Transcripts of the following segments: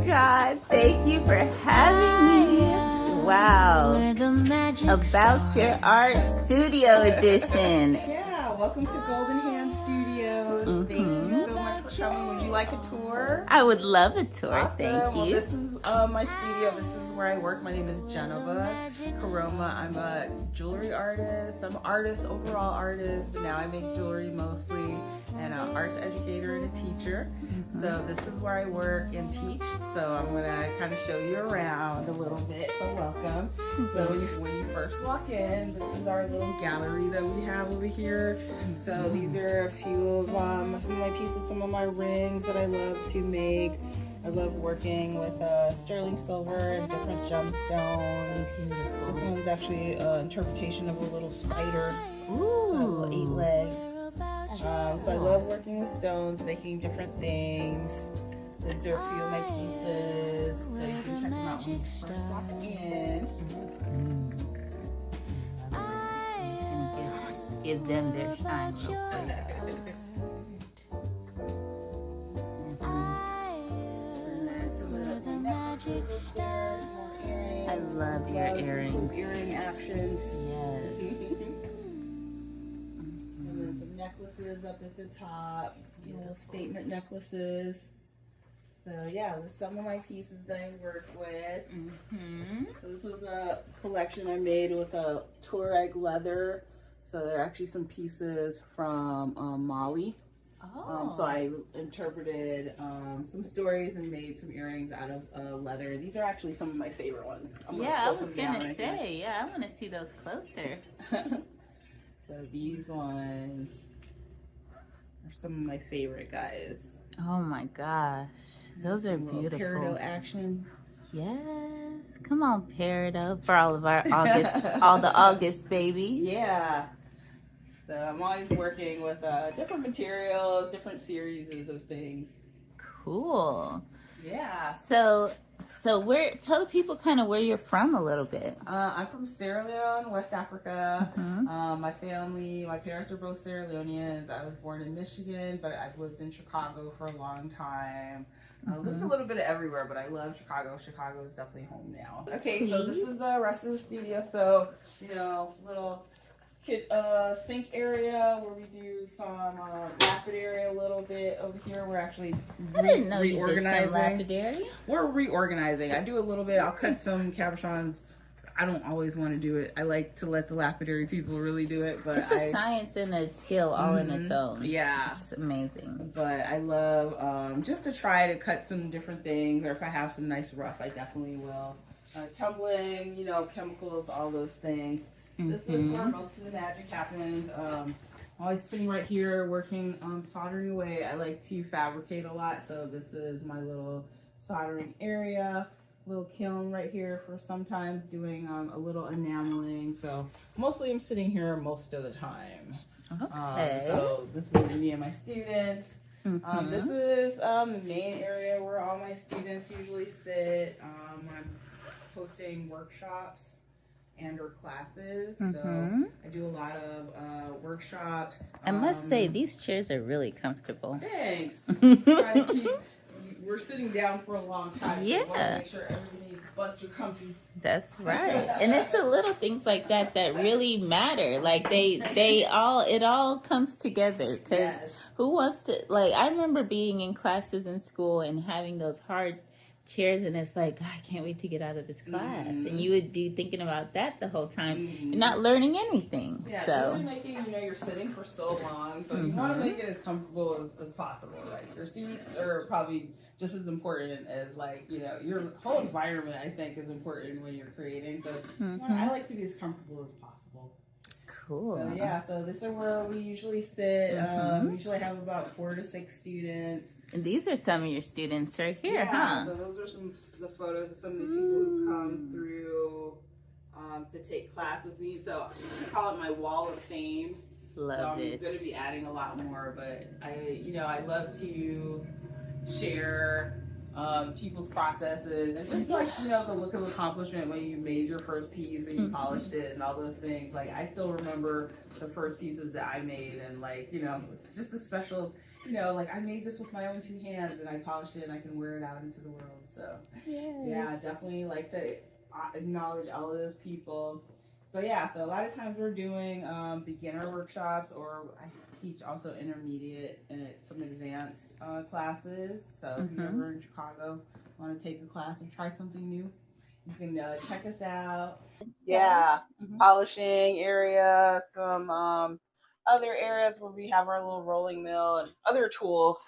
God, thank you for having me. Wow. About Your Art Studio Edition. Yeah, welcome to Golden Hand Studios. Thank you so much for coming. Would you like a tour? I would love a tour. Awesome. Thank Well, you. this is my studio. This is where I work. My name is Jeneba. Koroma. I'm a jewelry artist. I'm an artist, overall artist, but now I make jewelry mostly, and an arts educator and a teacher. So this is where I work and teach. So I'm gonna kind of show you around a little bit. So welcome. So when you first walk in, this is our little gallery that we have over here. So these are a few of some of my pieces, some of my rings that I love to make. I love working with sterling silver and different gemstones. This one's actually an interpretation of a little spider. Ooh. 8 legs. So I love working with stones, making different things. These are a few of my pieces, so you can check them out when you first walk in. I'm just gonna give them their shine. I love your earrings. Earring actions. Yes. And then some necklaces up at the top, you know, statement necklaces. So yeah, with some of my pieces that I work with. So this was a collection I made with a Tuareg leather. So there are actually some pieces from Mali. So I interpreted some stories and made some earrings out of leather. These are actually some of my favorite ones. Yeah, I was gonna say, yeah, I want to see those closer. So these ones are some of my favorite guys. Oh my gosh, those are beautiful. Peridot action. Yes, come on, Peridot, for all of our August, all the August babies. Yeah. So I'm always working with different materials, different series of things. Cool. Yeah. So tell the people kind of where you're from a little bit. I'm from Sierra Leone, West Africa. My parents are both Sierra Leoneans. I was born in Michigan, but I've lived in Chicago for a long time. I lived a little bit of everywhere, but I love Chicago. Chicago is definitely home now. Okay, so this is the rest of the studio. So, you know, little sink area where we do some lapidary a little bit over here. We're actually I didn't know you did reorganizing. some lapidary. We're reorganizing. I do a little bit. I'll cut some cabochons. I don't always want to do it. I like to let the lapidary people really do it. But It's a science and a skill all in its own. Yeah. It's amazing. But I love just to try to cut some different things, or if I have some nice rough, I definitely will. Tumbling, you know, chemicals, all those things. This is where most of the magic happens. I'm always sitting right here working soldering away. I like to fabricate a lot, so this is my little soldering area. Little kiln right here for sometimes doing a little enameling. So mostly I'm sitting here most of the time. Okay. So this is me and my students. This is the main area where all my students usually sit when I'm hosting workshops and or classes. So I do a lot of workshops. I must say, these chairs are really comfortable. Thanks. We're sitting down for a long time. Yeah. So we want to make sure everybody's butts are comfy. That's right. And it's the little things like that that really matter. Like it all comes together. Because who wants to, like, I remember being in classes in school and having those hard chairs, and it's like, I can't wait to get out of this class. And you would be thinking about that the whole time. You're not learning anything. Yeah, so really making, you know, you're sitting for so long, so you want to make it as comfortable as possible. Like, your seats are probably just as important as, like, you know, your whole environment, I think, is important when you're creating. So I like to be as comfortable as possible. cool. So yeah, so this is where we usually sit. We usually have about 4 to 6 students. And these are some of your students right here, Yeah, huh? so those are some the photos of some of the people who come through to take class with me. So I call it my wall of fame. Love so I'm it. going to be adding a lot more, but I love to share people's processes, and just like, you know, the look of accomplishment when you made your first piece and you polished it and all those things. Like, I still remember the first pieces that I made, and like, you know, it's just a special, you know, like I made this with my own two hands and I polished it and I can wear it out into the world. So yeah, definitely like to acknowledge all of those people. So yeah, so a lot of times we're doing beginner workshops, or I teach also intermediate and some advanced classes. So if you're ever in Chicago, want to take a class or try something new, you can check us out. Yeah, polishing area, some other areas where we have our little rolling mill and other tools.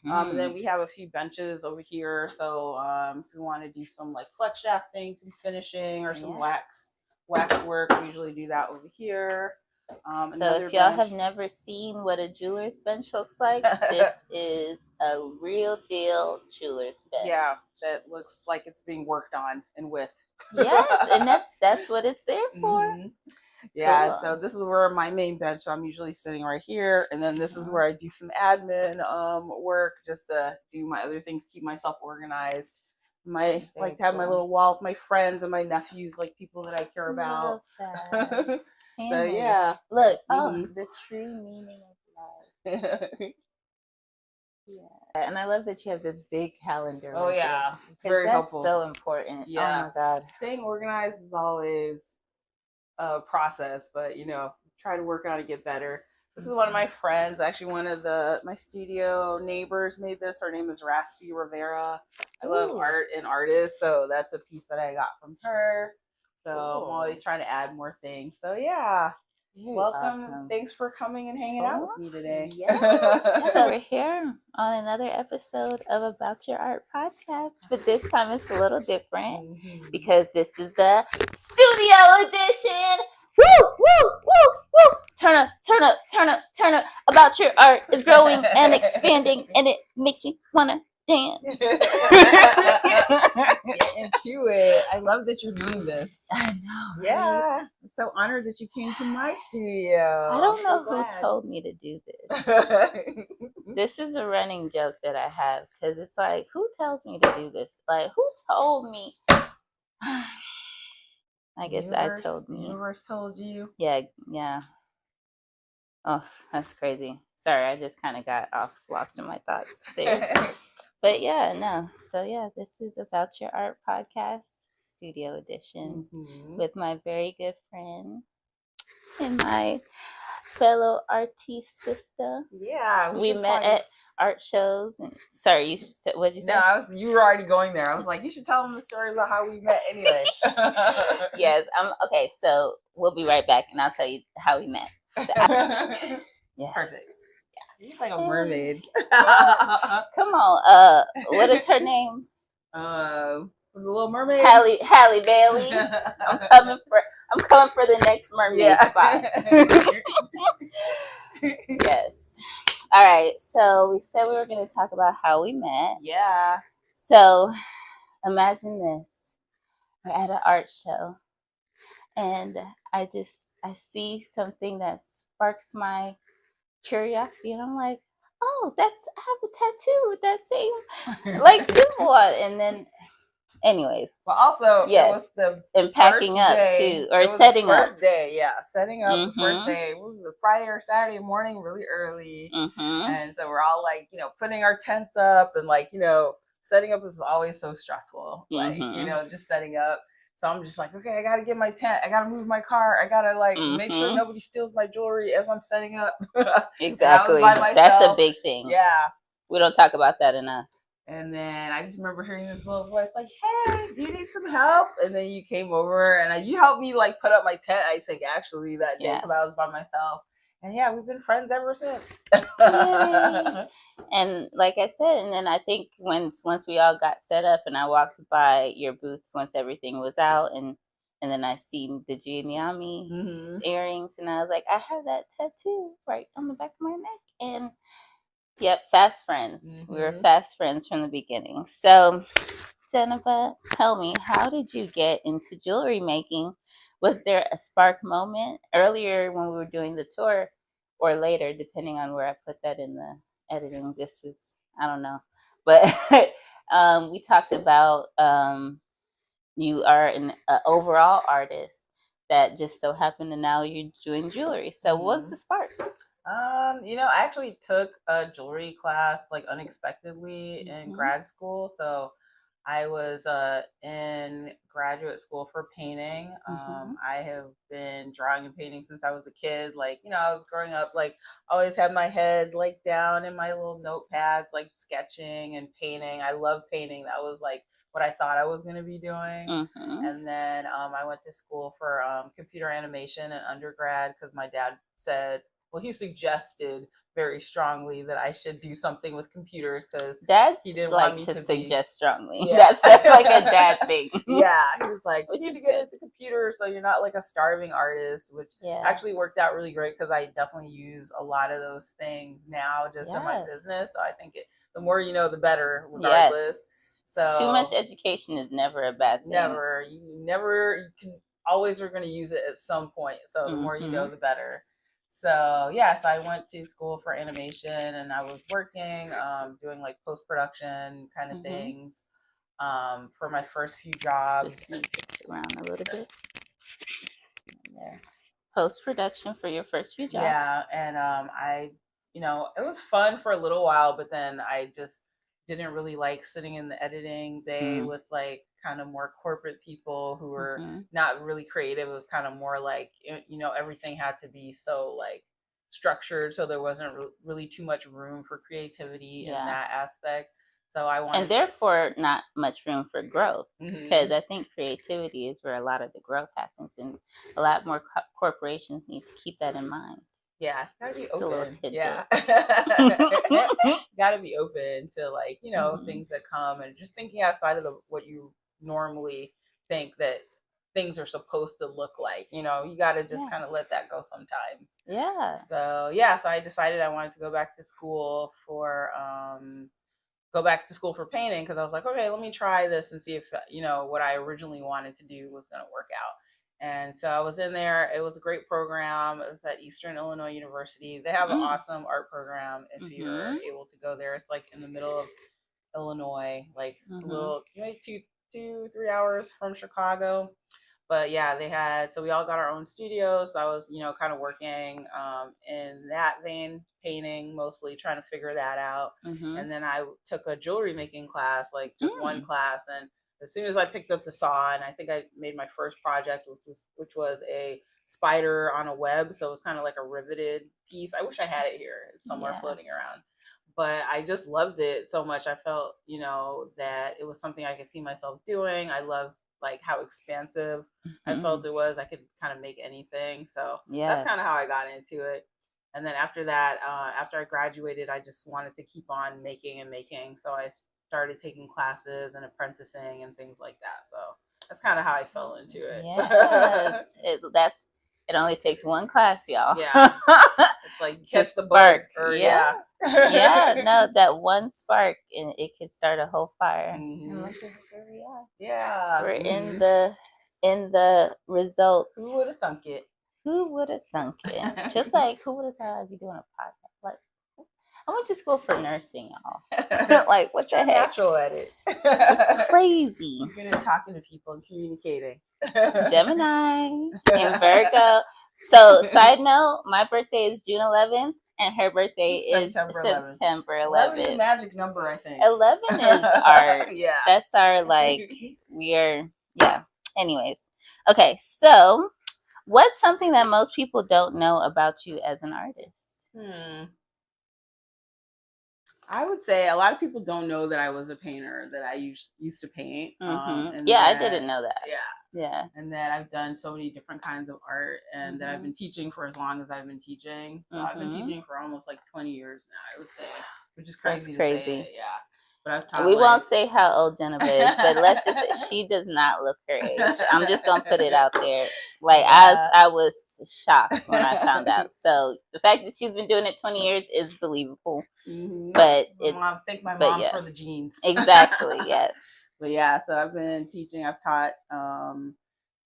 And then we have a few benches over here. So if you want to do some like flex shafting, some finishing, or some wax work, we usually do that over here. So if y'all have never seen what a jeweler's bench looks like, this is a real deal jeweler's bench. Yeah, that looks like it's being worked on and with. Yes, and that's what it's there for. Yeah, cool. So this is where my main bench, so I'm usually sitting right here, and then this is where I do some admin work, just to do my other things, keep myself organized. I like to have my little wall with my friends and my nephews, like people that I care about. Love that. So yeah, look, the true meaning of love. Yeah, and I love that you have this big calendar. Oh yeah, very helpful. So important. Yeah. Oh my God, staying organized is always a process, but you know, try to work on it to get better. This is one of my friends. Actually, one of my studio neighbors made this. Her name is Raspy Rivera. I love art and artists, so that's a piece that I got from her. So I'm always trying to add more things. So yeah, welcome. Awesome. Thanks for coming and hanging out with me today. Yes. So we're here on another episode of About Your Art podcast, but this time it's a little different because this is the studio edition. Woo, woo, woo, woo. Turn up, turn up, turn up, turn up. About Your Art is growing and expanding, and it makes me want to dance. Get into it. I love that you're doing this. I know. Yeah. Right? I'm so honored that you came to my studio. I don't know who told me to do this. This is a running joke that I have, because it's like, who tells me to do this? Like, who told me? I guess I told me. The universe told you. Yeah. Oh, that's crazy. Sorry, I just kind of got lost in my thoughts there. But yeah, no. So yeah, this is About Your Art podcast, studio edition, with my very good friend and my fellow artiste sister. Yeah, we met at art shows. And sorry, you said, what did you say? No, you were already going there. I was like, you should tell them the story about how we met anyway. Yes, okay. So we'll be right back, and I'll tell you how we met. So, yes. Perfect. You're like a mermaid. Come on. What is her name? The Little Mermaid. Halle Bailey. I'm coming for the next mermaid spot. Yes. All right. So we said we were going to talk about how we met. Yeah. So imagine this: we're at an art show, and I see something that sparks my curiosity, and I'm like, oh, I have a tattoo with that same like symbol on. And then anyways, but also it was the packing up too, or setting up. First day, setting up. The first day, it was a Friday or Saturday morning, really early, and so we're all like, you know, putting our tents up, and like, you know, setting up is always so stressful, like, you know, just setting up. So I'm just like, okay, I gotta get my tent. I gotta move my car. I gotta like make sure nobody steals my jewelry as I'm setting up. Exactly. That's a big thing. Yeah. We don't talk about that enough. And then I just remember hearing this little voice like, hey, do you need some help? And then you came over and you helped me like put up my tent, I think, actually, that day, because I was by myself. And yeah, we've been friends ever since. And like I said, and then I think once we all got set up and I walked by your booth once everything was out, and then I seen the Giuliani earrings, and I was like, I have that tattoo right on the back of my neck. And yep, fast friends. We were fast friends from the beginning. So Jeneba, tell me, how did you get into jewelry making? Was there a spark moment earlier when we were doing the tour, or later, depending on where I put that in the editing? This is, I don't know. But We talked about you are an overall artist that just so happened to now you're doing jewelry. So what was the spark? I actually took a jewelry class like unexpectedly in grad school. So I was in graduate school for painting. I have been drawing and painting since I was a kid. Like, I was growing up, like, always had my head like down in my little notepads, like sketching and painting. I love painting. That was like what I thought I was going to be doing. And then I went to school for computer animation in undergrad because my dad said, well, he suggested very strongly that I should do something with computers because he didn't want me to suggest strongly. Yeah. That's like a dad thing. Yeah, he was like, you need to get into computers so you're not like a starving artist, which actually worked out really great because I definitely use a lot of those things now just in my business. So I think the more you know, the better, regardless. So too much education is never a bad thing. You can always are going to use it at some point. So the more you know, the better. So so I went to school for animation and I was working, doing like post-production kind of things for my first few jobs. Just move it around a little bit. There. Post-production for your first few jobs. Yeah, and it was fun for a little while, but then I just didn't really like sitting in the editing bay with like kind of more corporate people who were not really creative. It was kind of more like, everything had to be so like structured. So there wasn't really too much room for creativity in that aspect. So I wanted, and therefore not much room for growth because I think creativity is where a lot of the growth happens, and a lot more corporations need to keep that in mind. Yeah, gotta be open. Yeah, gotta be open to like things that come, and just thinking outside of what you normally think that things are supposed to look like. You gotta just kind of let that go sometimes. Yeah. So so I decided I wanted to go back to school for painting because I was like, okay, let me try this and see if what I originally wanted to do was going to work out. And so I was in there. It was a great program. It was at Eastern Illinois University. They have an awesome art program if you're able to go there. It's like in the middle of Illinois, like a little, maybe 2-3 hours from Chicago. But yeah, so we all got our own studios. So I was, kind of working in that vein, painting mostly, trying to figure that out. And then I took a jewelry making class, like just one class. And as soon as I picked up the saw, and I think I made my first project, which was a spider on a web. So it was kind of like a riveted piece. I wish I had it here. It's somewhere floating around. But I just loved it so much. I felt, that it was something I could see myself doing. I love like how expansive I felt it was. I could kind of make anything. So that's kind of how I got into it. And then after that, after I graduated, I just wanted to keep on making and making. So I started taking classes and apprenticing and things like that. So that's kind of how I fell into it. Yes. It only takes one class, y'all. Yeah. It's like catch the spark. Yeah, no, that one spark, and it could start a whole fire. And look at where we are. Yeah. We're in the results. Who would have thunk it? Who would have thunk it? Just like, who would have thought I'd be doing a podcast? Like, I went to school for nursing, y'all. Like, what the heck? Natural at it. It's crazy. You're good at talking to people and communicating. Gemini and Virgo. So, side note, my birthday is June 11th, and her birthday is September 11th. 11 is a magic number, I think. 11 is our, yeah. That's our, like, Anyways. Okay, so what's something that most people don't know about you as an artist? I would say a lot of people don't know that I was a painter, that I used to paint. And I didn't know that. Yeah. And that I've done so many different kinds of art, and that I've been teaching for as long as I've been teaching. So I've been teaching for almost like 20 years now, I would say, which is crazy. That's crazy. To say it, yeah. But I've taught, we won't say how old Jeneba is, but let's just say she does not look her age. I'm just gonna put it out there. Like I was shocked when I found out. So the fact that she's been doing it 20 years is believable. But thank my mom for the genes. Exactly. Yes. But yeah, so I've been teaching. I've taught.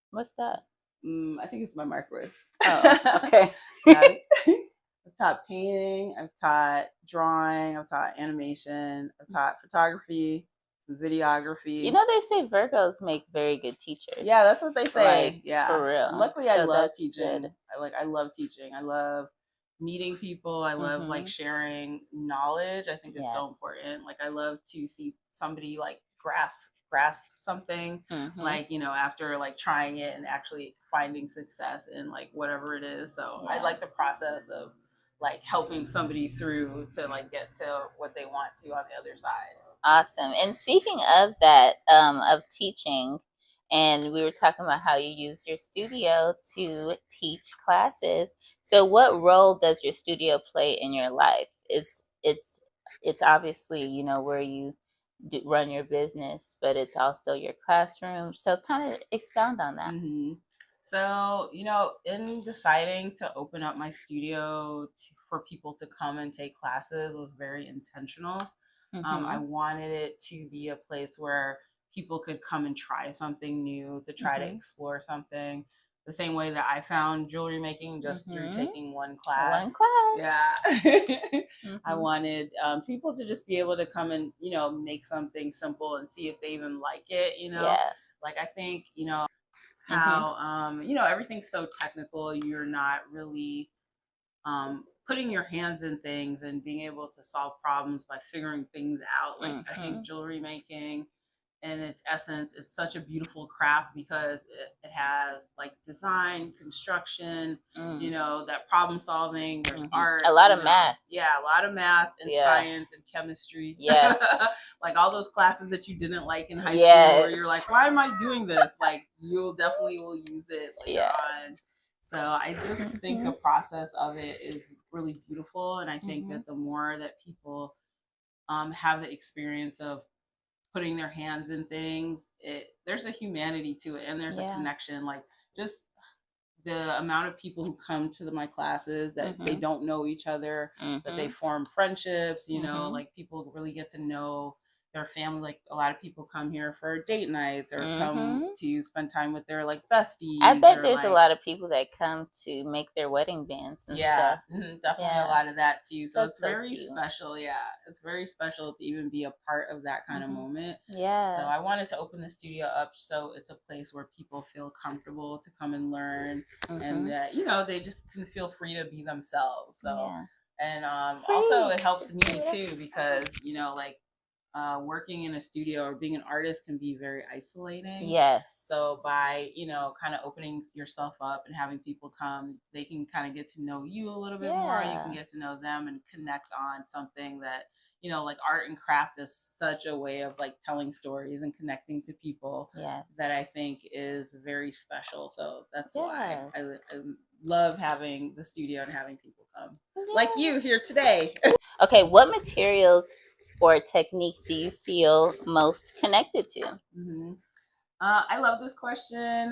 What's that? I think it's my microwave. Oh, okay. I've taught painting, I've taught drawing, I've taught animation, I've taught photography, videography. You know, they say Virgos make very good teachers. Yeah, that's what they say. Like, yeah, for real. And luckily, I So love that's teaching. good. I love teaching. I love meeting people. I love like sharing knowledge. I think it's so important. Like I love to see somebody like grasp something, like, you know, after like trying it and actually finding success in like whatever it is. So I like the process of like helping somebody through to like get to what they want to on the other side. Awesome. And speaking of that, of teaching, and we were talking about how you use your studio to teach classes. So what role does your studio play in your life? It's obviously, you know, where you run your business, but it's also your classroom. So kind of expound on that. So, you know, in deciding to open up my studio for people to come and take classes was very intentional. I wanted it to be a place where people could come and try something new, to try to explore something. The same way that I found jewelry making just through taking one class. One class. Yeah. I wanted people to just be able to come and, you know, make something simple and see if they even like it, you know? Yeah. Like, I think, you know, how, you know, everything's so technical. You're not really putting your hands in things and being able to solve problems by figuring things out. Like I think jewelry making in its essence is such a beautiful craft because it has like design, construction, you know, that problem solving, there's art, a lot of math. Yeah, a lot of math and science and chemistry. Yes. Like all those classes that you didn't like in high school where you're like, why am I doing this? Like you'll definitely will use it later on. So I just think the process of it is really beautiful. And I think that the more that people have the experience of putting their hands in things, there's a humanity to it and there's a connection. Like just the amount of people who come to my classes that they don't know each other, but they form friendships, you know, like people really get to know their family. Like a lot of people come here for date nights or come to spend time with their like besties. I bet there's a lot of people that come to make their wedding bands and stuff. Definitely a lot of that too. So it's very special. Yeah, it's very special to even be a part of that kind of moment. Yeah. So I wanted to open the studio up so it's a place where people feel comfortable to come and learn, and that, you know, they just can feel free to be themselves. So and also it helps me too because, you know, like working in a studio or being an artist can be very isolating. Yes. So by, you know, kind of opening yourself up and having people come, they can kind of get to know you a little bit more. You can get to know them and connect on something that, you know, like art and craft is such a way of like telling stories and connecting to people that I think is very special. So that's why I love having the studio and having people come like you here today. Okay, what materials or techniques do you feel most connected to? I love this question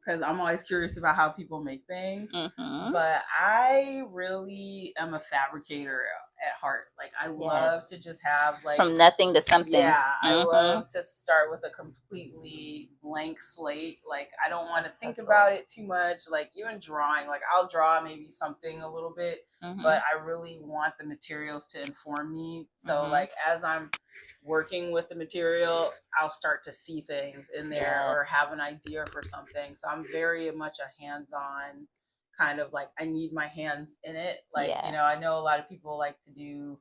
because I'm always curious about how people make things. But I really am a fabricator at heart. Like I love to just have like from nothing to something. Yeah, I love to start with a completely blank slate. Like I don't want to think about it too much. Like even drawing, like I'll draw maybe something a little bit, but I really want the materials to inform me. So like as I'm working with the material, I'll start to see things in there or have an idea for something. So I'm very much a hands-on kind of like, I need my hands in it. Like, you know, I know a lot of people like to do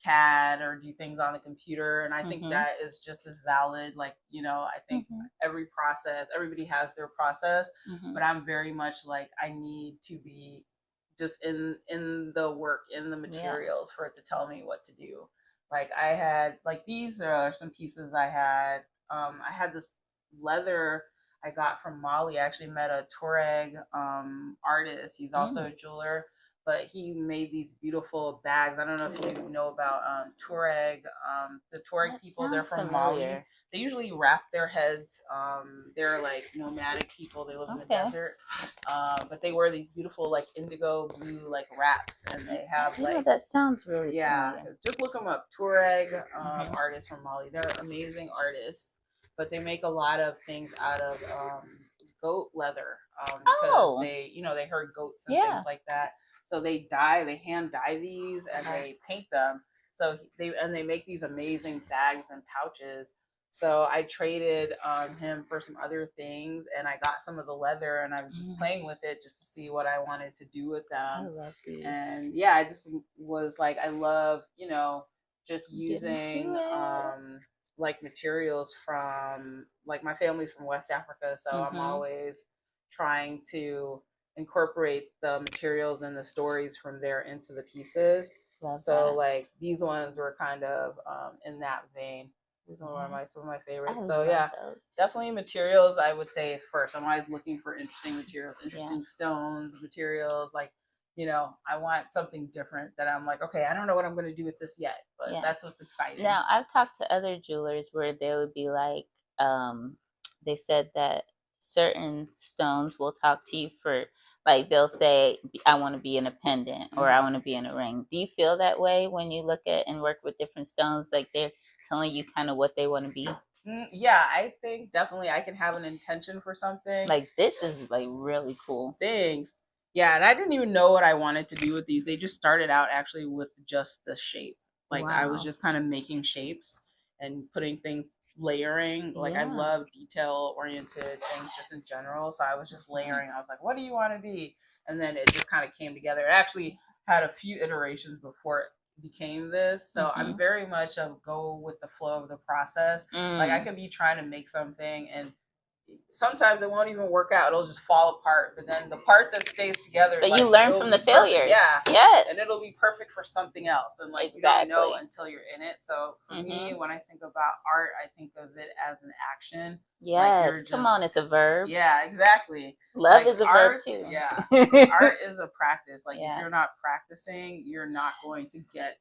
CAD or do things on the computer. And I think that is just as valid. Like, you know, I think every process, everybody has their process, but I'm very much like, I need to be just in the work, in the materials for it to tell me what to do. Like I had, like these are some pieces I had this leather I got from Mali. I actually met a Tuareg artist. He's also a jeweler, but he made these beautiful bags. I don't know if you know about Tuareg. The Tuareg people, they're from Mali. They usually wrap their heads. They're like nomadic people. They live in the desert. But they wear these beautiful like indigo blue like wraps, and they have like that sounds really familiar. Just look them up. Tuareg artists from Mali. They're amazing artists, but they make a lot of things out of goat leather because they, you know, they herd goats and things like that. So they hand dye these, and they paint them. So they make these amazing bags and pouches. So I traded him for some other things, and I got some of the leather, and I was just playing with it just to see what I wanted to do with them. I love these. And yeah, I just was like, I love, just using like materials from, like, my family's from West Africa, so I'm always trying to incorporate the materials and the stories from there into the pieces. Love so that. like these ones were kind of in that vein. These are some of my favorites. I So love yeah, those. definitely materials. I would say first, I'm always looking for interesting materials, interesting stones, materials. Like, I want something different that I'm like, okay, I don't know what I'm going to do with this yet, but that's what's exciting. Now, I've talked to other jewelers where they would be like, they said that certain stones will talk to you for, like, they'll say, I want to be in a pendant or I want to be in a ring. Do you feel that way when you look at and work with different stones? Like, they're telling you kind of what they want to be? Yeah, I think definitely I can have an intention for something. Like, this is like really cool. Thanks. Yeah, and I didn't even know what I wanted to do with these. They just started out actually with just the shape. Like, I was just kind of making shapes and putting things, layering. Like, I love detail-oriented things just in general. So I was just layering. I was like, what do you want to be? And then it just kind of came together. It actually had a few iterations before it became this. So I'm very much a go with the flow of the process. Like, I could be trying to make something and sometimes it won't even work out. It'll just fall apart. But then the part that stays together, but you learn from the failures. Yeah. Yes. And it'll be perfect for something else. And like, you don't know until you're in it. So for me, when I think about art, I think of it as an action. Yes. Like, come on, it's a verb. Yeah, exactly. Love is a verb too. Yeah. Art is a practice. Like, if you're not practicing, you're not going to get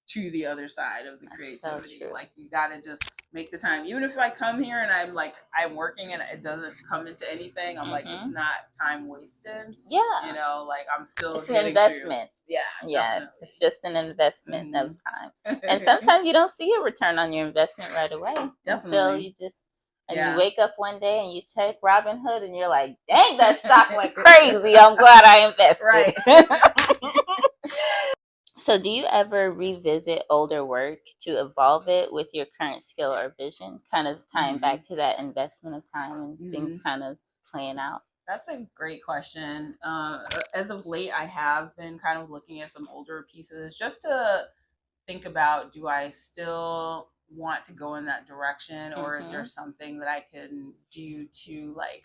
to the other side of the creativity. So like, you gotta just make the time. Even if I come here and I'm working and it doesn't come into anything, I'm like, it's not time wasted. Yeah. Like, I'm still it's an investment. Yeah. Definitely. It's just an investment of time. And sometimes you don't see a return on your investment right away. Definitely. Until you just you wake up one day and you check Robinhood and you're like, dang, that stock went crazy. I'm glad I invested. Right. So do you ever revisit older work to evolve it with your current skill or vision? Kind of tying back to that investment of time and things kind of playing out. That's a great question. As of late, I have been kind of looking at some older pieces just to think about, do I still want to go in that direction, or is there something that I can do to like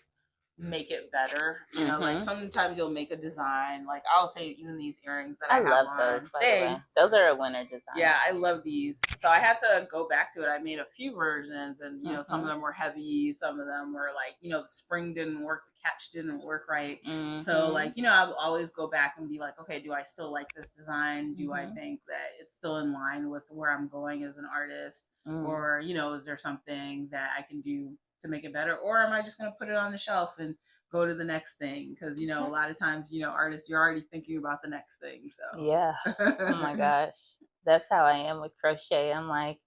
make it better? Like, sometimes you'll make a design, like I'll say even these earrings that I love on. Those, by the way. Those are a winner design. Yeah, I love these. So I had to go back to it. I made a few versions, and some of them were heavy, some of them were like, the spring didn't work, the catch didn't work right. So like, I'll always go back and be like, okay, do I still like this design? Do I think that it's still in line with where I'm going as an artist? Or, is there something that I can do to make it better? Or am I just going to put it on the shelf and go to the next thing? Because, a lot of times, artists, you're already thinking about the next thing. So yeah. Oh my gosh. That's how I am with crochet. I'm like,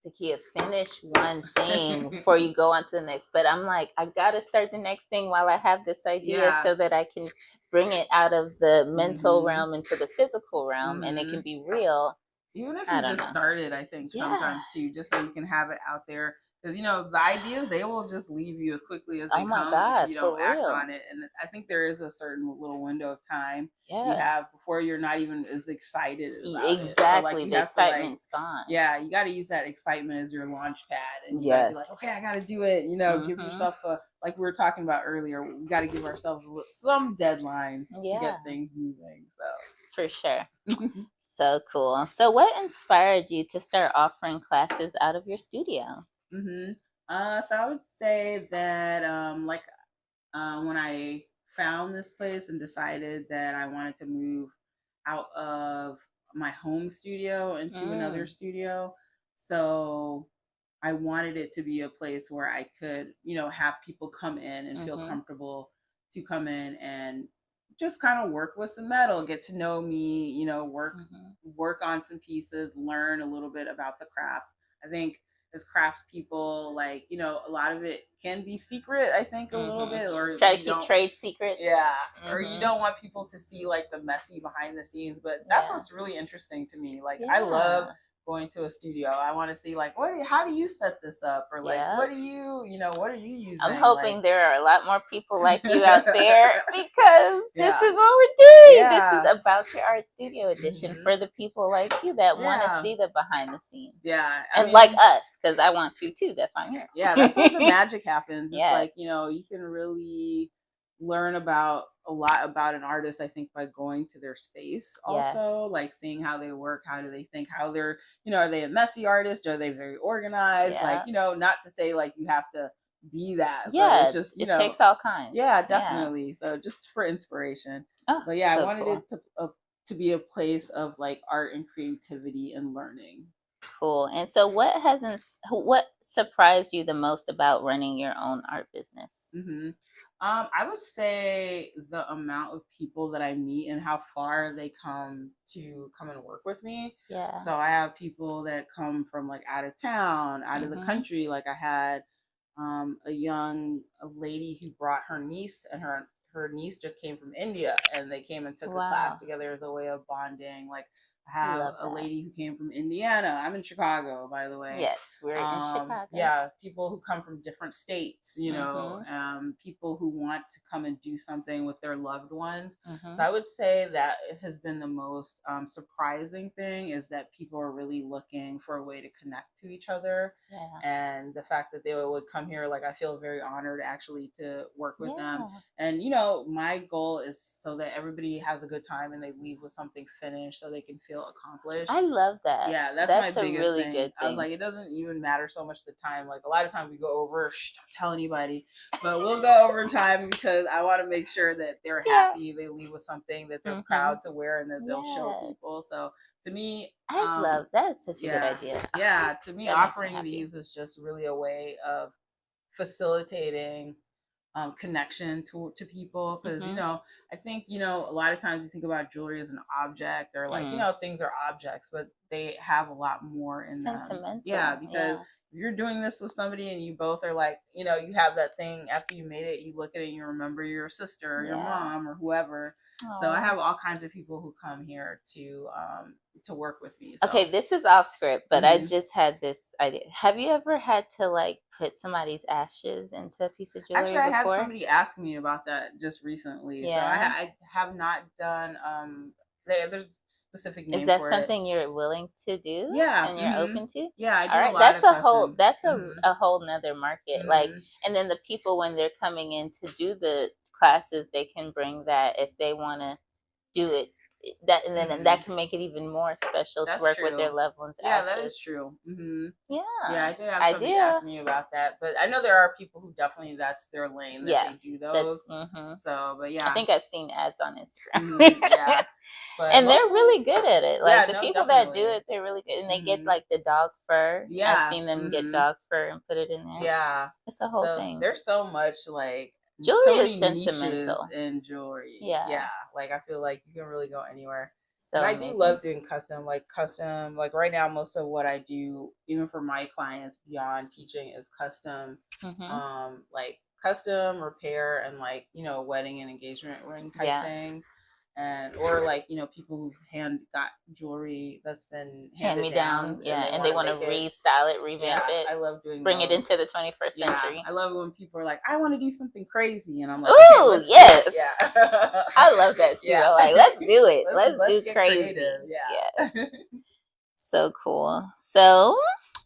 Takia, finish one thing before you go on to the next. But I'm like, I got to start the next thing while I have this idea so that I can bring it out of the mental realm into the physical realm and it can be real. Even if you just started, I think sometimes too, just so you can have it out there. Because, the ideas, they will just leave you as quickly as they come if you don't act on it. And I think there is a certain little window of time you have before you're not even as excited about it. Exactly. So, the excitement's gone. Yeah, you got to use that excitement as your launch pad. And you got to be like, okay, I got to do it. Give yourself like we were talking about earlier, we got to give ourselves some deadlines to get things moving. So for sure. So cool. So what inspired you to start offering classes out of your studio? So I would say that when I found this place and decided that I wanted to move out of my home studio into another studio, so I wanted it to be a place where I could, have people come in and feel comfortable to come in and just kind of work with some metal, get to know me, work on some pieces, learn a little bit about the craft. I think as craftspeople, like, a lot of it can be secret, I think, a little bit, or try to keep trade secrets. Yeah. Or you don't want people to see like the messy behind the scenes, but that's what's really interesting to me. Like, I love going to a studio. I want to see like how do you set this up, or like Yeah. what are you using? I'm hoping like, there are a lot more people like you out there, because Yeah. this is what we're doing. Yeah. This is About Your Art Studio edition for the people like you that want to Yeah. see the behind the scenes. Yeah. And like us, because I want to too. That's why I'm here. Yeah, that's where the magic happens. It's Yes. like, you can really learn about a lot about an artist, I think, by going to their space also. Yes. Like seeing how they work, how do they think, how they're, are they a messy artist? Are they very organized? Yeah. Like, not to say like you have to be that, Yeah, but it's just, it takes all kinds. Yeah, definitely. So just for inspiration. Oh, but yeah, so I wanted cool. it to be a place of like art and creativity and learning. Cool. And so what surprised you the most about running your own art business? Mm-hmm. I would say the amount of people that I meet and how far they come and work with me. Yeah. So I have people that come from like out of town, out of the country. Like I had a lady who brought her niece, and her niece just came from India, and they came and took a class together as a way of bonding. Like I have a lady who came from Indiana. I'm in Chicago, by the way. Yes, we're in Chicago. Yeah, people who come from different states, people who want to come and do something with their loved ones. So I would say that it has been the most surprising thing, is that people are really looking for a way to connect to each other. Yeah. And the fact that they would come here, like I feel very honored actually to work with them. And my goal is so that everybody has a good time and they leave with something finished so they can feel accomplished. I love that. Yeah, that's my biggest really thing. Good thing. I was like, it doesn't even matter so much the time. Like a lot of times we go over, don't tell anybody, but we'll go over time because I want to make sure that they're happy. They leave with something that they're proud to wear and that they'll show people. So to me, I love that. Is such a good idea. Yeah, to me, offering these is just really a way of facilitating connection to people, because I think a lot of times you think about jewelry as an object, or like things are objects, but they have a lot more in them. Yeah, because if you're doing this with somebody and you both are like, you have that thing after you made it, you look at it and you remember your sister or your mom or whoever. Aww. So I have all kinds of people who come here to work with me. So. Okay, this is off script, but I just had this idea. Have you ever had to like put somebody's ashes into a piece of jewelry? Actually, I had somebody ask me about that just recently. Yeah. So I have not done. There's specific name. Is that something you're willing to do? Yeah, and you're open to? Yeah, I do. All right, that's a whole nother market. Like, and then the people, when they're coming in to do the classes, they can bring that if they want to do it. That, and then that can make it even more special to work with their loved ones. Yeah, that is true. Yeah, I did have somebody ask me about that, but I know there are people who definitely that's their lane, that they do those. So, but yeah, I think I've seen ads on Instagram. Yeah, but and they're really good at it. Like the people that do it, they're really good, and they get like the dog fur. Yeah, I've seen them get dog fur and put it in there. Yeah, it's a whole thing. There's so much like. Jewelry is sentimental. In jewelry. Yeah. Like I feel like you can really go anywhere. So and I do love doing custom. Like right now, most of what I do, even for my clients beyond teaching, is custom. Like custom repair and like, wedding and engagement ring type things. And or like, people who got jewelry that's been handed down. And they want to restyle it, revamp it. I love doing bring it into the 21st century. I love it when people are like, I want to do something crazy, and I'm like, ooh, yes. Yeah. I love that too. Like, let's do it. Let's do crazy. Creative. Yeah. So cool. So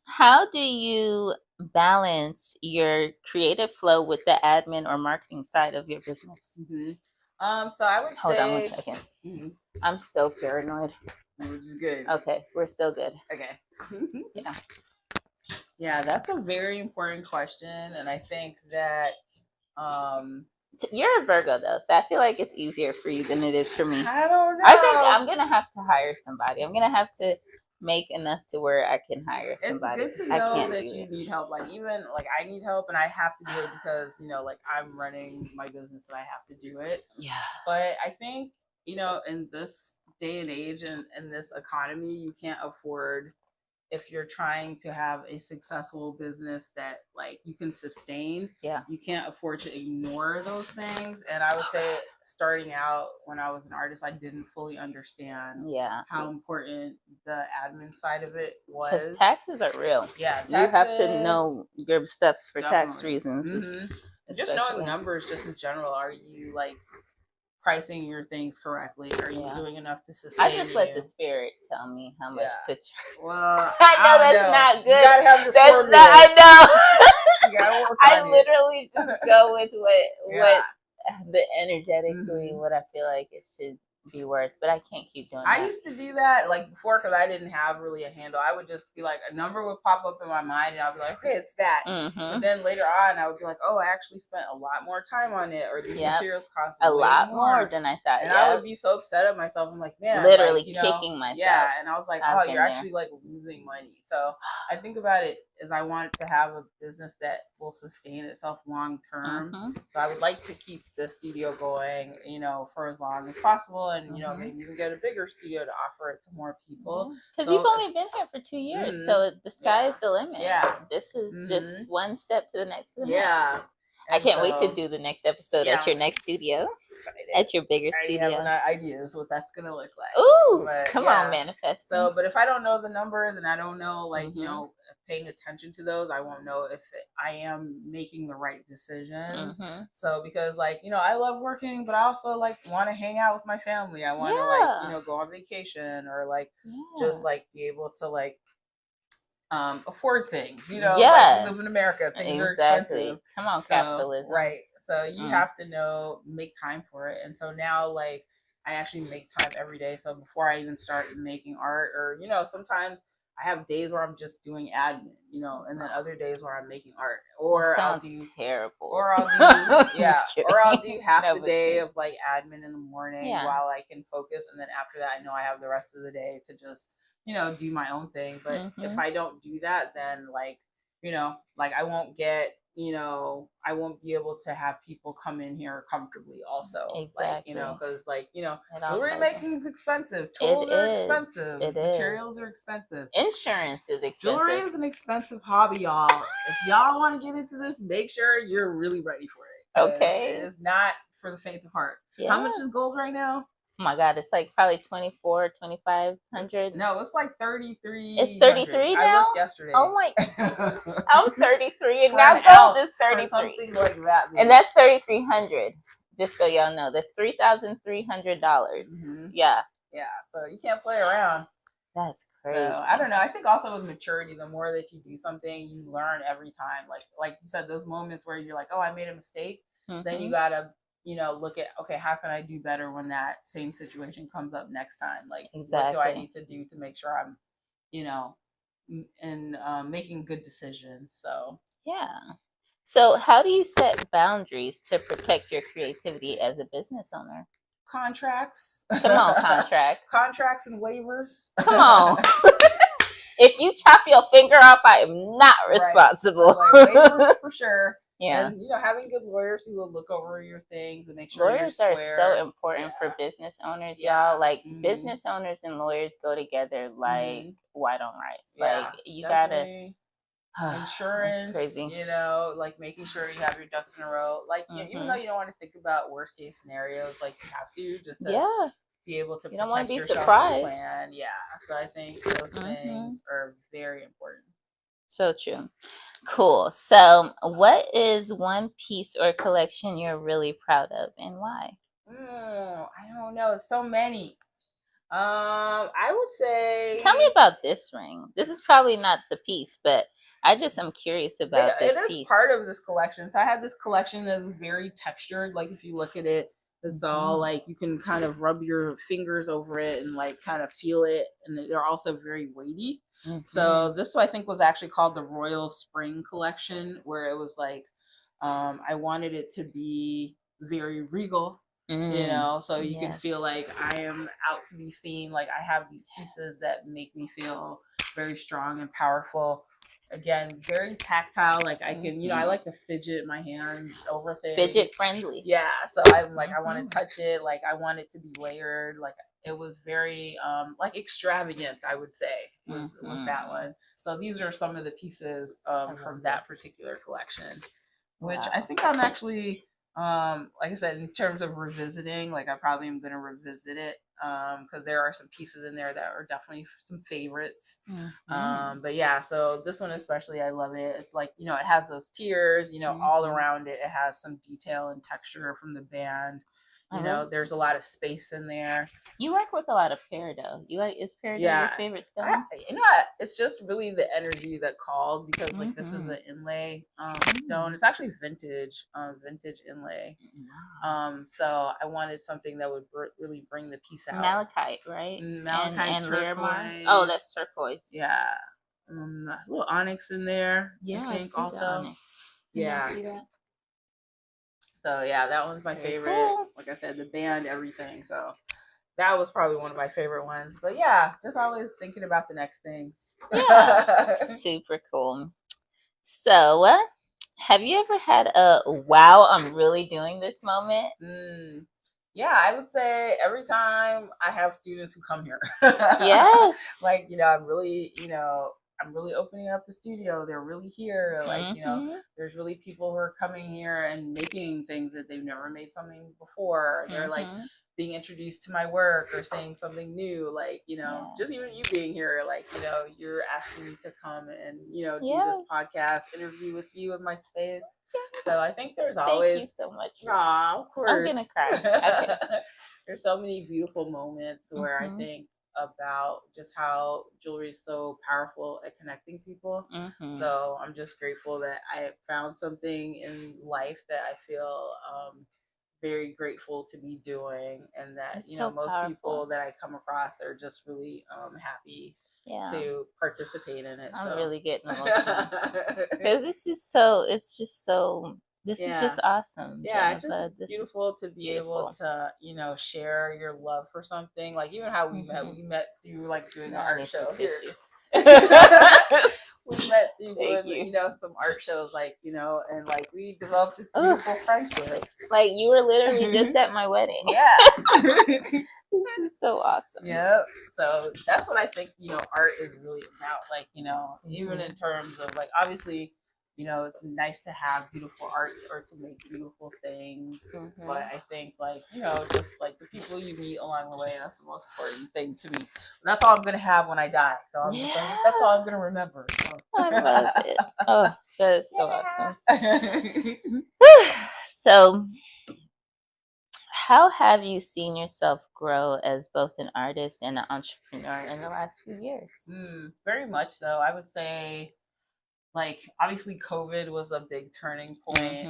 how do you balance your creative flow with the admin or marketing side of your business? So I would hold on one second. I'm so paranoid. Which is good. Okay, we're still good. Okay. Yeah, that's a very important question, and I think that you're a Virgo though, so I feel like it's easier for you than it is for me. I don't know. I think I'm gonna have to hire somebody. I'm gonna have to make enough to where I can hire somebody. It's good to know that you need help. Like even like I need help, and I have to do it because like I'm running my business and I have to do it. Yeah. But I think in this day and age and in this economy, you can't afford if you're trying to have a successful business that like you can sustain, you can't afford to ignore those things. And I would say starting out when I was an artist, I didn't fully understand how important the admin side of it was. Because taxes are real. Yeah, taxes, you have to know your stuff for tax reasons. Just knowing numbers, just in general. Are you like pricing your things correctly? Are you doing enough to sustain? I just let the spirit tell me how much to charge. Well, I know that's not good. You gotta have your formula. I know. You gotta work I on literally just go with what the energetically what I feel like it should be worth, but I can't keep doing that. I used to do that like before because I didn't have really a handle. I would just be like, a number would pop up in my mind and I'll be like, okay, it's that. But then later on I would be like, oh, I actually spent a lot more time on it, or these materials cost a lot more than I thought. And I would be so upset at myself. I'm like, man, literally like, kicking myself. Yeah, and I was like, oh, you're actually like losing money. So I think about it as I want to have a business that will sustain itself long term. So I would like to keep the studio going, for as long as possible, and maybe even get a bigger studio to offer it to more people. Because you've only been here for 2 years, so the sky is the limit. Yeah, this is just one step to the next. Yeah. I can't wait to do the next episode at your next studio. At your bigger studio. I have ideas what that's gonna look like. Ooh, come on, manifest. So, but if I don't know the numbers and I don't know, like, paying attention to those, I won't know if I am making the right decisions. So, because like, I love working, but I also like want to hang out with my family. I want to like, go on vacation, or like just like be able to like afford things, like we live in America, things are expensive. Come on, capitalism. Right. So you have to make time for it. And so now like I actually make time every day. So before I even start making art, or, sometimes I have days where I'm just doing admin, and then other days where I'm making art. Or I'll do terrible. Or I'll do or I'll do half the day of like admin in the morning while I can focus, and then after that I know I have the rest of the day to just do my own thing. But if I don't do that, then like, like I won't get, I won't be able to have people come in here comfortably also. Exactly. Like, because like, jewelry making is expensive. Tools are expensive. Materials are expensive. Insurance is expensive. Jewelry is an expensive hobby, y'all. If y'all want to get into this, make sure you're really ready for it. Okay. It is not for the faint of heart. Yeah. How much is gold right now? Oh my God, it's like probably 24, 2,500. No, it's like 33. It's 33 now? I looked yesterday. Oh my, I'm 33 and now gold is 33. Something like that. And that's 3,300. Just so y'all know, that's $3,300. Yeah. Yeah, so you can't play around. That's crazy. So, I don't know. I think also with maturity, the more that you do something, you learn every time. Like you said, those moments where you're like, oh, I made a mistake. Then you gotta look at, okay, how can I do better when that same situation comes up next time? Like, what do I need to do to make sure I'm, making good decisions? So, yeah. So how do you set boundaries to protect your creativity as a business owner? Contracts. Come on, contracts. Contracts and waivers. Come on. If you chop your finger off, I am not responsible. Like waivers for sure. Yeah. And, having good lawyers who will look over your things and make sure lawyers are so important for business owners, y'all. Like business owners and lawyers go together like white on rice. Like you gotta insurance, crazy. Like making sure you have your ducks in a row. Like even though you don't want to think about worst case scenarios, like you have to just to be able to. You don't want to be surprised. Plan. Yeah. So I think those things are very important. So true. Cool. So what is one piece or collection you're really proud of, and why? I don't know. So many. I would say. Tell me about this ring. This is probably not the piece, but I just am curious about this piece. It is part of this collection. So I had this collection that's very textured. Like if you look at it, it's all like you can kind of rub your fingers over it and like kind of feel it. And they're also very weighty. So this I think was actually called the Royal Spring Collection, where it was like I wanted it to be very regal, so you can feel like I am out to be seen. Like I have these pieces that make me feel very strong and powerful. Again, very tactile. Like I can, I like to fidget my hands over things. Fidget friendly. Yeah. So I'm like, I want to touch it. Like I want it to be layered. Like it was very like extravagant, I would say, was that one. So these are some of the pieces from that particular collection, which I think I'm actually like I said, in terms of revisiting, like I probably am going to revisit it because there are some pieces in there that are definitely some favorites. But yeah, so this one especially, I love it. It's like, you know, it has those tiers, you know, all around it. It has some detail and texture from the band. You know, there's a lot of space in there. You work with a lot of peridot. Is peridot your favorite stone? You know, it's just really the energy that called, because like this is an inlay stone. It's actually vintage inlay. So I wanted something that would really bring the piece out. Malachite, right? Malachite and turquoise. Oh, that's turquoise. Yeah. A little onyx in there. Yeah, I think also. Onyx. Yeah. So yeah, that one's my favorite. Cool. Like I said, the band, everything. So that was probably one of my favorite ones. But yeah, just always thinking about the next things. Yeah, super cool. So, have you ever had a wow, I'm really doing this moment? Yeah, I would say every time I have students who come here. Yes. Like, you know, I'm really opening up the studio. They're really here. Like, you know, there's really people who are coming here and making things that they've never made something before. They're like being introduced to my work or saying something new. Like, you know, just even you being here, like, you know, you're asking me to come and, you know, do this podcast interview with you in my space. So I think there's always. Thank you so much. Aw, of course. I'm gonna cry. Okay. There's so many beautiful moments where I think about just how jewelry is so powerful at connecting people. So I'm just grateful that I found something in life that I feel very grateful to be doing, and that it's, you know, so most powerful. People that I come across are just really happy to participate in it. I'm really getting emotional because this is so. It's just so. This is just awesome. Yeah, it's just beautiful to be able to, you know, share your love for something. Like even how we met through like doing an art show here. We met through doing, you know, some art shows, like, you know, and like we developed this beautiful friendship. Like you were literally just at my wedding. Yeah. This is so awesome. Yep. So that's what I think, you know, art is really about. Like, you know, even in terms of like, obviously, you know, it's nice to have beautiful art or to make beautiful things. But I think, like, you know, just like the people you meet along the way, that's the most important thing to me. And that's all I'm going to have when I die. So I'm just like, that's all I'm going to remember. So. I love it. Oh, that is so awesome. So, how have you seen yourself grow as both an artist and an entrepreneur in the last few years? Very much so. I would say, like, obviously COVID was a big turning point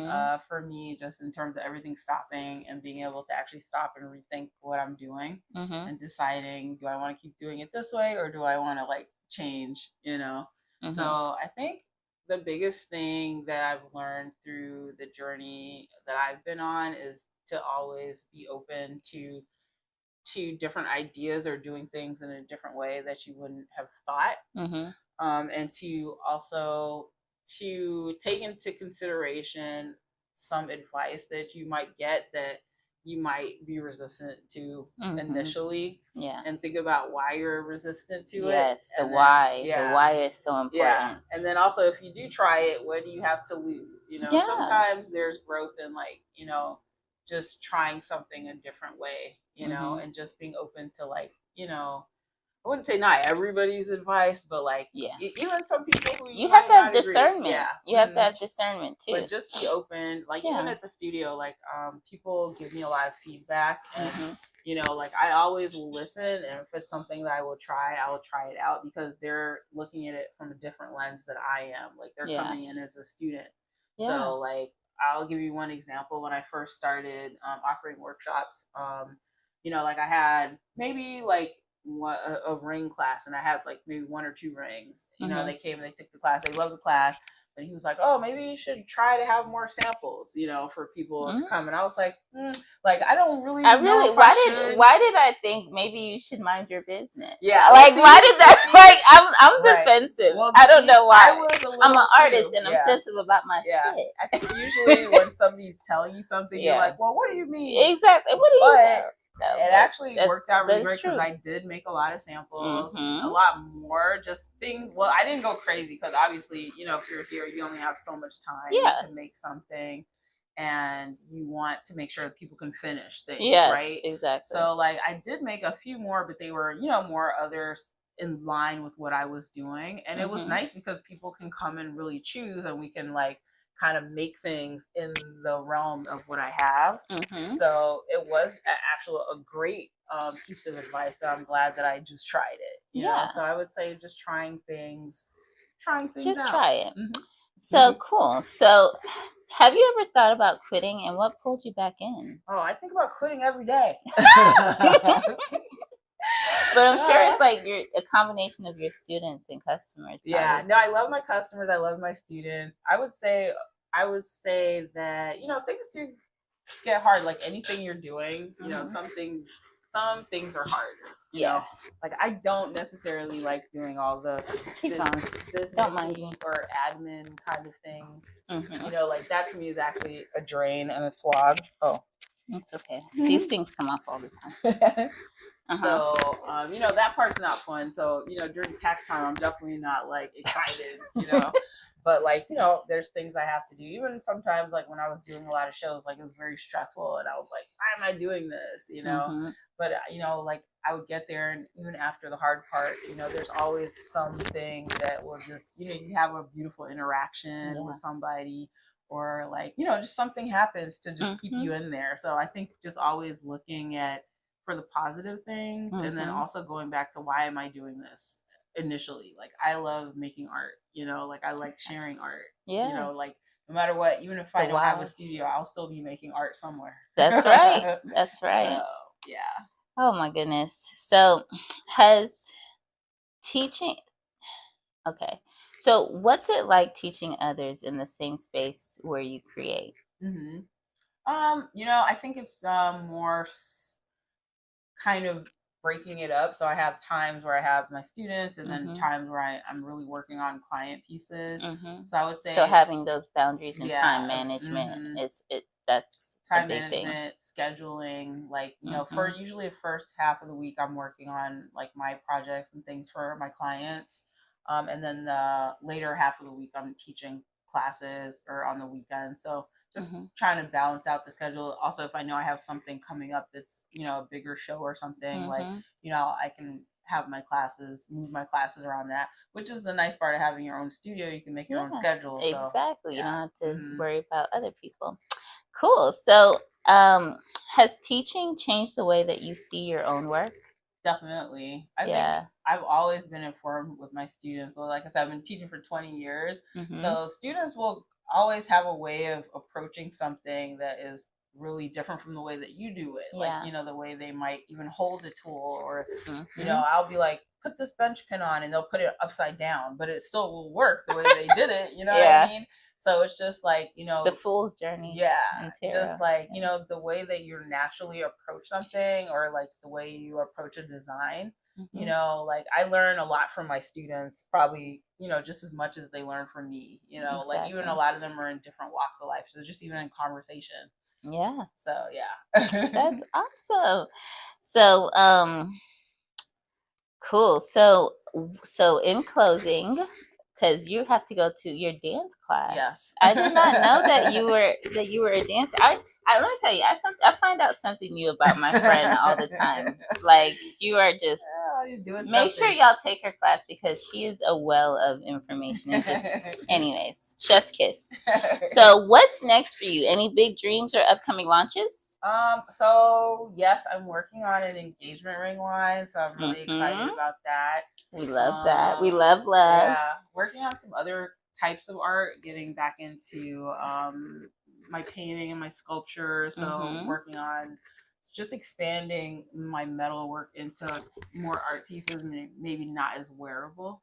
for me, just in terms of everything stopping and being able to actually stop and rethink what I'm doing and deciding, do I want to keep doing it this way or do I want to like change, you know? So I think the biggest thing that I've learned through the journey that I've been on is to always be open to different ideas or doing things in a different way that you wouldn't have thought. And to also to take into consideration some advice that you might get that you might be resistant to initially, and think about why you're resistant to it. Yes, the why. The why is so important. Yeah, and then also if you do try it, what do you have to lose? You know, sometimes there's growth in, like, you know, just trying something a different way, you know, and just being open to, like, you know, I wouldn't say not everybody's advice, but like, even some people who you have to have discernment. Agree. You have to have discernment too. But just be open. Like even at the studio, like people give me a lot of feedback, and you know, like I always will listen. And if it's something that I will try it out because they're looking at it from a different lens than I am. Like they're coming in as a student. So like I'll give you one example. When I first started offering workshops, you know, like I had maybe like a ring class, and I had like maybe one or two rings. You know, they came and they took the class. They loved the class. And he was like, oh, maybe you should try to have more samples, you know, for people to come. And I was like, like, I don't really know if why did I think maybe you should mind your business? Yeah. Like, why did that, like, I'm defensive. Well, I don't know why. I'm an artist and I'm sensitive about my shit. I think usually when somebody's telling you something, you're like, well, what do you mean? Exactly. What do you mean? though. It actually worked out really that's great because true. I did make a lot of samples, a Mhm. lot more, just things. Well, I didn't go crazy because obviously, you know, if you're here, you only have so much time Yeah. to make something, and you want to make sure that people can finish things, Yes, right? exactly. So, like, I did make a few more, but they were, you know, more others in line with what I was doing, and it was Mhm. nice because people can come and really choose, and we can like kind of make things in the realm of what I have. Mhm. So it was actually a great piece of advice that I'm glad that I just tried it. You know, Yeah. so I would say just trying things Just out. try it. Mhm. So cool. So, have you ever thought about quitting, and what pulled you back in? Oh, I think about quitting every day. But I'm sure it's like you're a combination of your students and customers. Yeah, probably. no, I love my customers. I love my students. I would say that, you know, things do get hard. Like anything you're doing, you know, Mhm. some things are hard. You Yeah. know, like I don't necessarily like doing all the Keep on. Don't mind me. businessy or admin kind of things. Mhm. You know, like that to me is actually a drain and a slog. Oh, It's okay. These things come up all the time. So, you know, that part's not fun. So, you know, during tax time, I'm definitely not like excited, you know. But like, you know, there's things I have to do. Even sometimes, like when I was doing a lot of shows, like it was very stressful, and I was like, "Why am I doing this?" You know. Mhm. But you know, like I would get there, and even after the hard part, you know, there's always something that will just, you know, you have a beautiful interaction with somebody, or like, you know, just something happens to just keep you in there. So I think just always looking at for the positive things, and then also going back to why am I doing this initially. Like I love making art, you know, like I like sharing art. Yeah. You know, like no matter what, even if I don't have a studio, I'll still be making art somewhere. That's right. That's right. So, yeah. Oh my goodness. So has teaching okay. So what's it like teaching others in the same space where you create? Mm-hmm. You know, I think it's more kind of breaking it up. So I have times where I have my students, and then times where I'm really working on client pieces. So I would say having those boundaries and time management, that's time a big management, scheduling, like, you know, for usually the first half of the week, I'm working on like my projects and things for my clients. And then the later half of the week, I'm teaching classes or on the weekend. So just trying to balance out the schedule. Also, if I know I have something coming up that's, you know, a bigger show or something, like, you know, I can have my classes, move my classes around that, which is the nice part of having your own studio. You can make your own schedule. So, Exactly. You don't have to worry about other people. Cool. So, has teaching changed the way that you see your own work? Definitely. I think I've always been informed with my students. So like I said, I've been teaching for 20 years. So students will always have a way of approaching something that is really different from the way that you do it. Like, you know, the way they might even hold a tool, or, you know, I'll be like, put this bench pin on, and they'll put it upside down, but it still will work the way they did it. You know what I mean? So it's just like, you know, the fool's journey. Yeah. Just like, you know, the way that you naturally approach something, or like the way you approach a design, you know, like I learn a lot from my students, probably, you know, just as much as they learn from me, you know, like even a lot of them are in different walks of life. So just even in conversation. Yeah. So yeah. That's awesome. So, cool. So in closing, because you have to go to your dance class. Yes. I did not know that you were a dancer. Let me tell you, I find out something new about my friend all the time. Like you are just make sure y'all take her class, because she is a well of information. And just, anyways, chef's kiss. So what's next for you? Any big dreams or upcoming launches? So yes, I'm working on an engagement ring line, so I'm really excited about that. We love that. We love. Yeah, working on some other types of art, getting back into my painting and my sculpture. So working on just expanding my metal work into more art pieces, maybe not as wearable,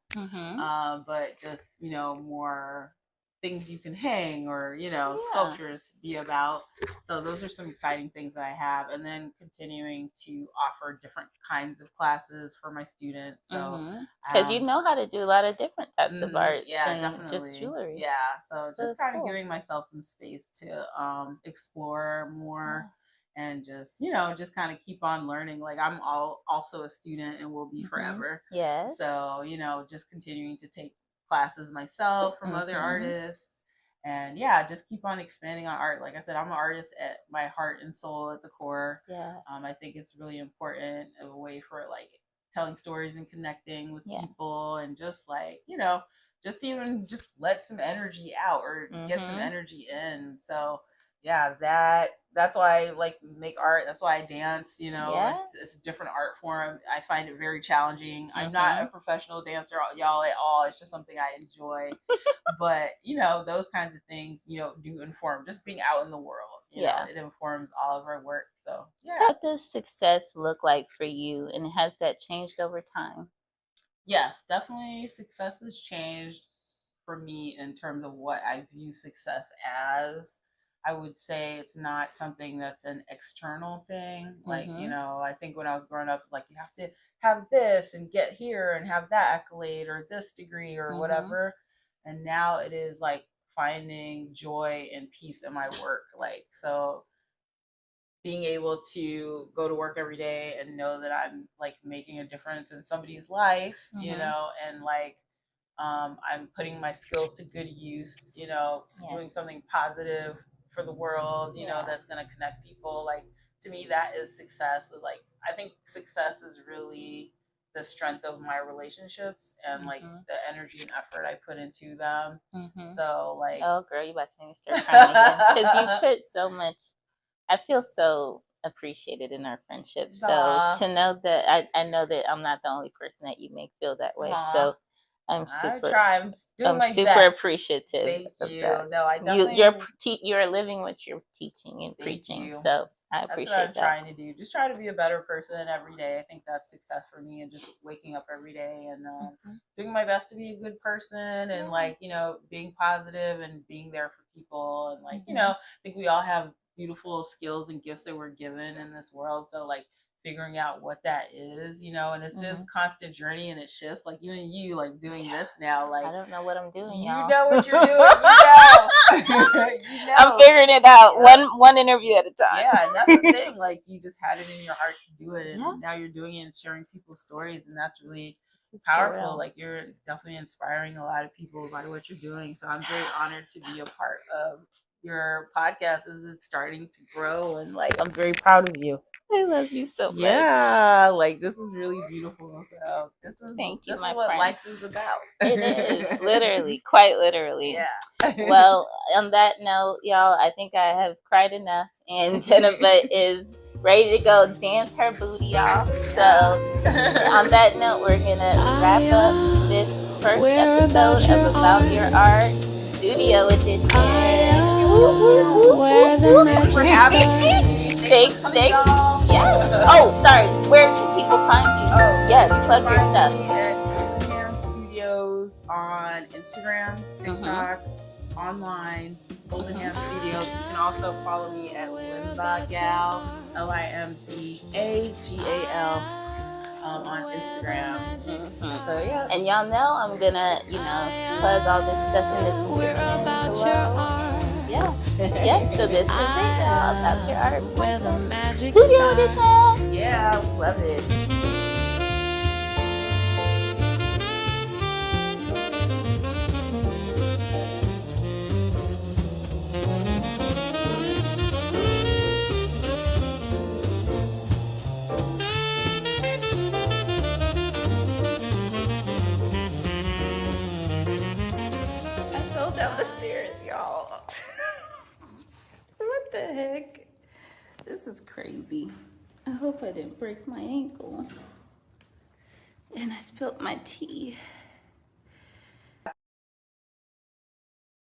but just, you know, more things you can hang, or, you know, sculptures be about. So those are some exciting things that I have, and then continuing to offer different kinds of classes for my students. So because you know how to do a lot of different types of art, definitely, just jewelry. Yeah, so just kind of giving myself some space to explore more, and and just, just kind of keep on learning. Like I'm also a student and will be forever. Yes. So, just continuing to take classes myself from other artists. And yeah, just keep on expanding on art. Like I said, I'm an artist at my heart and soul at the core. Yeah. I think it's really important, a way for like telling stories and connecting with people, and just like, just even just let some energy out or get some energy in. So yeah, that's why I like make art. That's why I dance. It's a different art form. I find it very challenging. I'm not a professional dancer, y'all, at all. It's just something I enjoy. But those kinds of things, do inform just being out in the world. You know, it informs all of our work. So yeah. What does success look like for you, and has that changed over time? Yes, definitely. Success has changed for me in terms of what I view success as. I would say it's not something that's an external thing. Like, I think when I was growing up, like you have to have this and get here and have that accolade or this degree or whatever. And now it is like finding joy and peace in my work. Like, so being able to go to work every day and know that I'm like making a difference in somebody's life, and like I'm putting my skills to good use, doing something positive for the world, that's going to connect people. Like, to me, that is success. Like, I think success is really the strength of my relationships and like the energy and effort I put into them. So like, oh girl, you about to make me start crying again, because you put so much. I feel so appreciated in our friendship. So to know that I know that I'm not the only person that you make feel that way. So I'm super. I'm doing my super best. Appreciative. Thank of you. that. No, I definitely. You're living what you're teaching and preaching. So I appreciate that. That's what I'm trying to do. Just try to be a better person every day. I think that's success for me, and just waking up every day and doing my best to be a good person, and like, being positive and being there for people. And like, I think we all have beautiful skills and gifts that we're given in this world. So like figuring out what that is, and it's this constant journey, and it shifts. Like even you like doing this now, like I don't know what I'm doing. You y'all. know what you're doing. I'm figuring it out one interview at a time. Yeah, and that's the thing. Like you just had it in your heart to do it, and now you're doing it and sharing people's stories, and that's really powerful. Like you're definitely inspiring a lot of people by what you're doing. So I'm very honored to be a part of your podcast as it's starting to grow, and like I'm very proud of you. I love you so much. Yeah, like this is really beautiful. So this is what friend. Life is about. It is literally, quite literally. Yeah. Well, on that note, y'all, I think I have cried enough, and Jeneba is ready to go dance her booty off. So on that note, we're gonna wrap up this first episode of About Your Art Studio Edition. Thanks for having me. Thanks. Yes. Oh, sorry. Where can people find you? Oh, yes. Plug your stuff. At Golden Hand Studios on Instagram, TikTok, online. Golden Hand Studios. You can also follow me at Limbagal, Limbagal, on Instagram. So yeah. And y'all know I'm gonna, plug all this stuff in the description below. Yeah. So this is it, About Your Art Studio Edition. Yeah, love it. Down the stairs, y'all. What the heck? This is crazy. I hope I didn't break my ankle. And I spilled my tea.